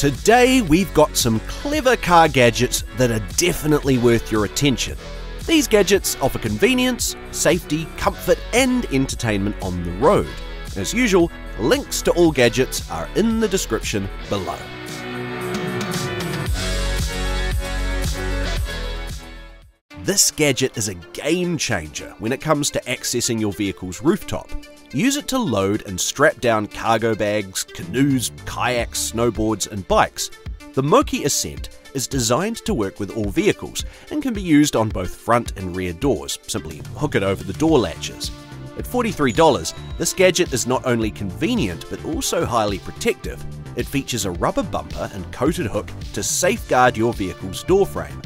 Today we've got some clever car gadgets that are definitely worth your attention. These gadgets offer convenience, safety, comfort and entertainment on the road. As usual, links to all gadgets are in the description below. This gadget is a game changer when it comes to accessing your vehicle's rooftop. Use it to load and strap down cargo bags, canoes, kayaks, snowboards and bikes. The Moki Ascent is designed to work with all vehicles and can be used on both front and rear doors. Simply hook it over the door latches. At $43, this gadget is not only convenient but also highly protective. It features a rubber bumper and coated hook to safeguard your vehicle's door frame.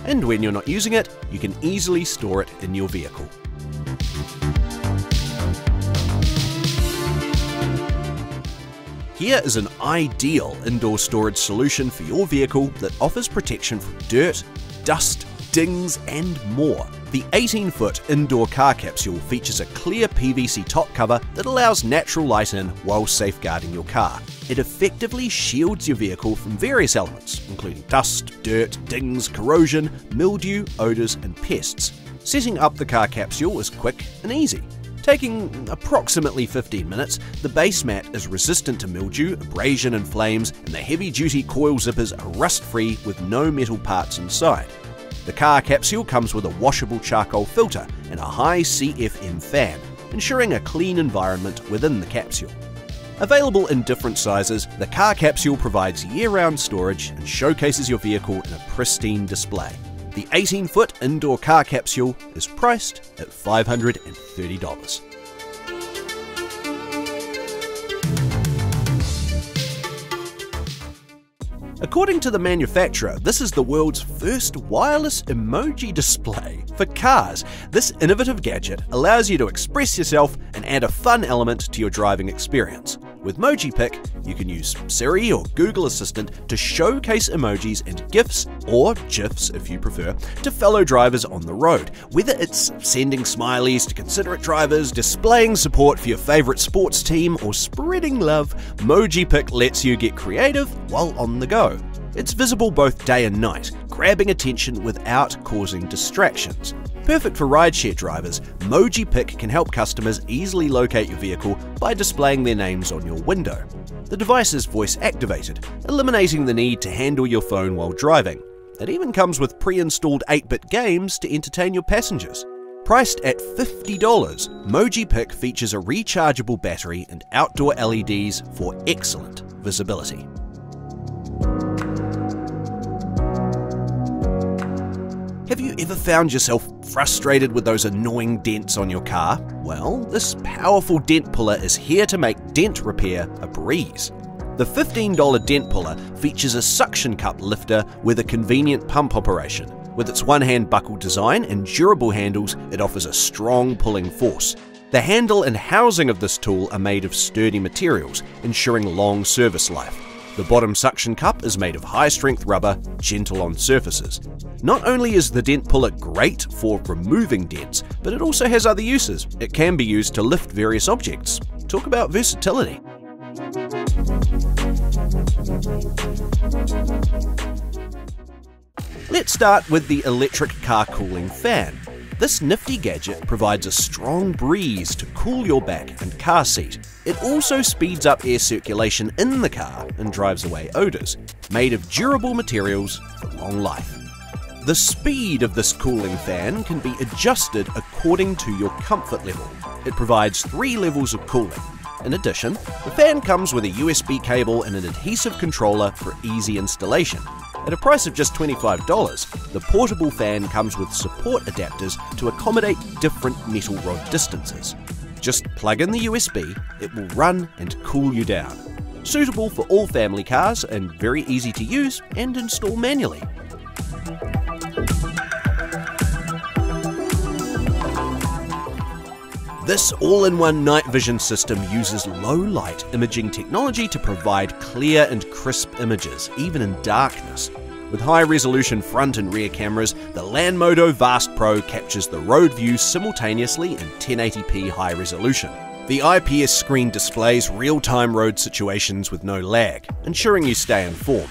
And when you're not using it, you can easily store it in your vehicle. Here is an ideal indoor storage solution for your vehicle that offers protection from dirt, dust, dings and more. The 18-foot indoor car capsule features a clear PVC top cover that allows natural light in while safeguarding your car. It effectively shields your vehicle from various elements, including dust, dirt, dings, corrosion, mildew, odors and pests. Setting up the car capsule is quick and easy. Taking approximately 15 minutes, the base mat is resistant to mildew, abrasion and flames, and the heavy-duty coil zippers are rust-free with no metal parts inside. The car capsule comes with a washable charcoal filter and a high CFM fan, ensuring a clean environment within the capsule. Available in different sizes, the car capsule provides year-round storage and showcases your vehicle in a pristine display. The 18-foot indoor car capsule is priced at $530. According to the manufacturer, this is the world's first wireless emoji display for cars. This innovative gadget allows you to express yourself and add a fun element to your driving experience. With MojiPick, you can use Siri or Google Assistant to showcase emojis and GIFs, or GIFs if you prefer, to fellow drivers on the road. Whether it's sending smileys to considerate drivers, displaying support for your favorite sports team, or spreading love, MojiPick lets you get creative while on the go. It's visible both day and night, grabbing attention without causing distractions. Perfect for rideshare drivers, MojiPick can help customers easily locate your vehicle by displaying their names on your window. The device is voice activated, eliminating the need to handle your phone while driving. It even comes with pre-installed 8-bit games to entertain your passengers. Priced at $50, MojiPick features a rechargeable battery and outdoor LEDs for excellent visibility. Have you ever found yourself frustrated with those annoying dents on your car? Well, this powerful dent puller is here to make dent repair a breeze. The $15 dent puller features a suction cup lifter with a convenient pump operation. With its one-hand buckle design and durable handles, it offers a strong pulling force. The handle and housing of this tool are made of sturdy materials, ensuring long service life. The bottom suction cup is made of high-strength rubber, gentle on surfaces. Not only is the dent puller great for removing dents, but it also has other uses. It can be used to lift various objects. Talk about versatility. Let's start with the electric car cooling fan. This nifty gadget provides a strong breeze to cool your back and car seat. It also speeds up air circulation in the car and drives away odors, made of durable materials for long life. The speed of this cooling fan can be adjusted according to your comfort level. It provides 3 levels of cooling. In addition, the fan comes with a USB cable and an adhesive controller for easy installation. At a price of just $25, the portable fan comes with support adapters to accommodate different metal rod distances. Just plug in the USB, it will run and cool you down. Suitable for all family cars and very easy to use and install manually. This all-in-one night vision system uses low-light imaging technology to provide clear and crisp images, even in darkness. With high-resolution front and rear cameras, the Lanmodo Vast Pro captures the road view simultaneously in 1080p high resolution. The IPS screen displays real-time road situations with no lag, ensuring you stay informed.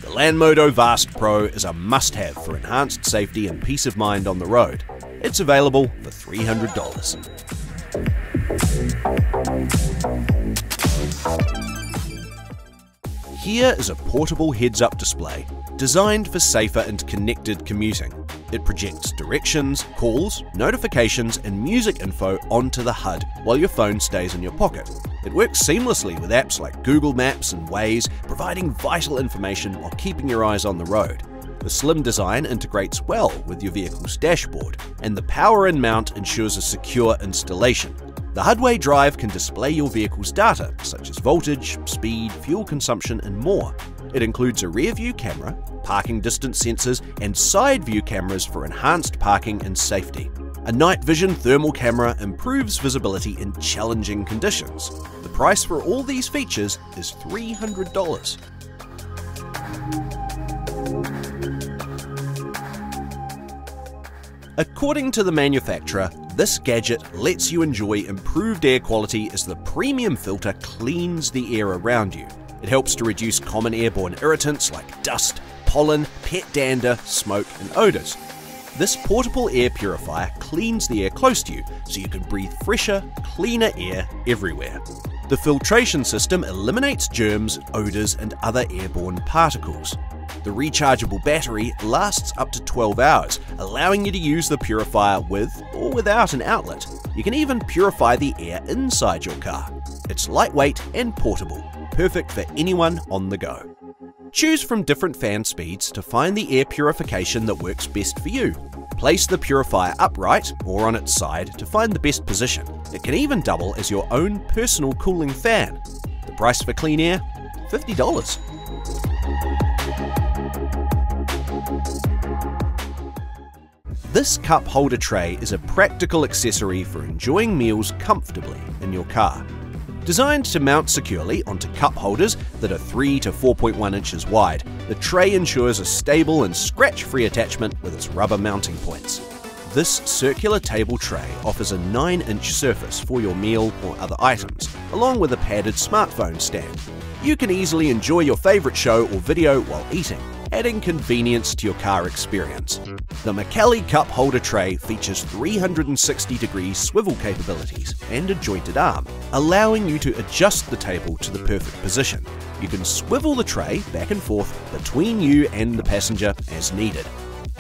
The Lanmodo Vast Pro is a must-have for enhanced safety and peace of mind on the road. It's available for $300. Here is a portable heads-up display designed for safer and connected commuting. It projects directions, calls, notifications, and music info onto the HUD while your phone stays in your pocket. It works seamlessly with apps like Google Maps and Waze, providing vital information while keeping your eyes on the road. The slim design integrates well with your vehicle's dashboard, and the power-in mount ensures a secure installation. The HUDWAY Drive can display your vehicle's data, such as voltage, speed, fuel consumption, and more. It includes a rear-view camera, parking distance sensors, and side-view cameras for enhanced parking and safety. A night vision thermal camera improves visibility in challenging conditions. The price for all these features is $300. According to the manufacturer, this gadget lets you enjoy improved air quality as the premium filter cleans the air around you. It helps to reduce common airborne irritants like dust, pollen, pet dander, smoke, and odors. This portable air purifier cleans the air close to you so you can breathe fresher, cleaner air everywhere. The filtration system eliminates germs, odors, and other airborne particles. The rechargeable battery lasts up to 12 hours, allowing you to use the purifier with or without an outlet. You can even purify the air inside your car. It's lightweight and portable, perfect for anyone on the go. Choose from different fan speeds to find the air purification that works best for you. Place the purifier upright or on its side to find the best position. It can even double as your own personal cooling fan. The price for clean air? $50. This cup holder tray is a practical accessory for enjoying meals comfortably in your car. Designed to mount securely onto cup holders that are 3 to 4.1 inches wide, the tray ensures a stable and scratch-free attachment with its rubber mounting points. This circular table tray offers a 9-inch surface for your meal or other items, along with a padded smartphone stand. You can easily enjoy your favourite show or video while eating, adding convenience to your car experience. The Macally Cup Holder Tray features 360-degree swivel capabilities and a jointed arm, allowing you to adjust the table to the perfect position. You can swivel the tray back and forth between you and the passenger as needed.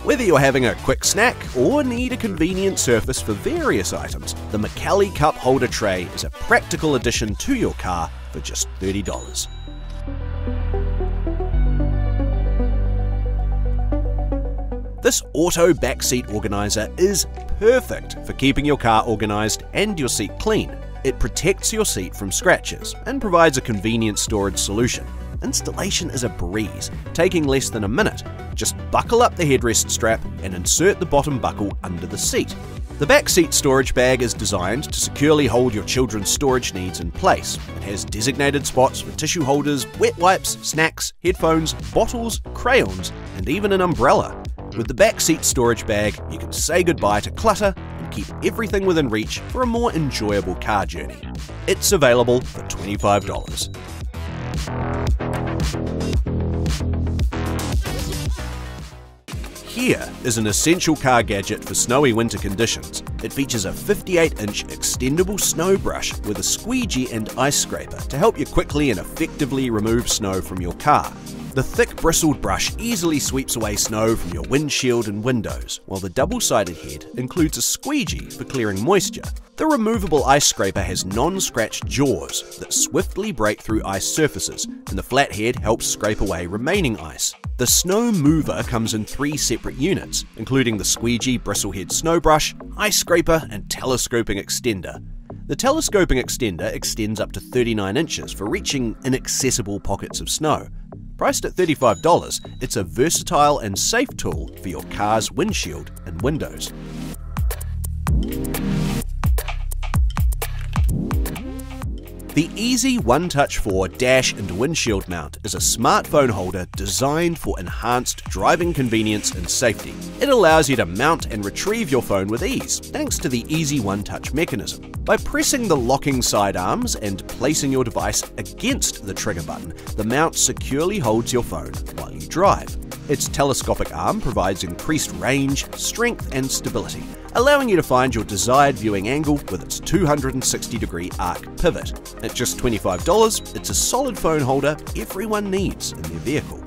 Whether you're having a quick snack or need a convenient surface for various items, the Macally Cup Holder Tray is a practical addition to your car for just $30. This auto backseat organizer is perfect for keeping your car organized and your seat clean. It protects your seat from scratches and provides a convenient storage solution. Installation is a breeze, taking less than a minute. Just buckle up the headrest strap and insert the bottom buckle under the seat. The backseat storage bag is designed to securely hold your children's storage needs in place. It has designated spots for tissue holders, wet wipes, snacks, headphones, bottles, crayons, and even an umbrella. With the backseat storage bag, you can say goodbye to clutter and keep everything within reach for a more enjoyable car journey. It's available for $25. Here is an essential car gadget for snowy winter conditions. It features a 58-inch extendable snow brush with a squeegee and ice scraper to help you quickly and effectively remove snow from your car. The thick bristled brush easily sweeps away snow from your windshield and windows, while the double-sided head includes a squeegee for clearing moisture. The removable ice scraper has non-scratch jaws that swiftly break through ice surfaces, and the flat head helps scrape away remaining ice. The Snow MOOver comes in 3 separate units, including the squeegee bristlehead snow brush, ice scraper, and telescoping extender. The telescoping extender extends up to 39 inches for reaching inaccessible pockets of snow. Priced at $35, it's a versatile and safe tool for your car's windshield and windows. The Easy One Touch 4 Dash and Windshield Mount is a smartphone holder designed for enhanced driving convenience and safety. It allows you to mount and retrieve your phone with ease, thanks to the Easy One Touch mechanism. By pressing the locking sidearms and placing your device against the trigger button, the mount securely holds your phone while you drive. Its telescopic arm provides increased range, strength, and stability, allowing you to find your desired viewing angle with its 260-degree arc pivot. At just $25, it's a solid phone holder everyone needs in their vehicle.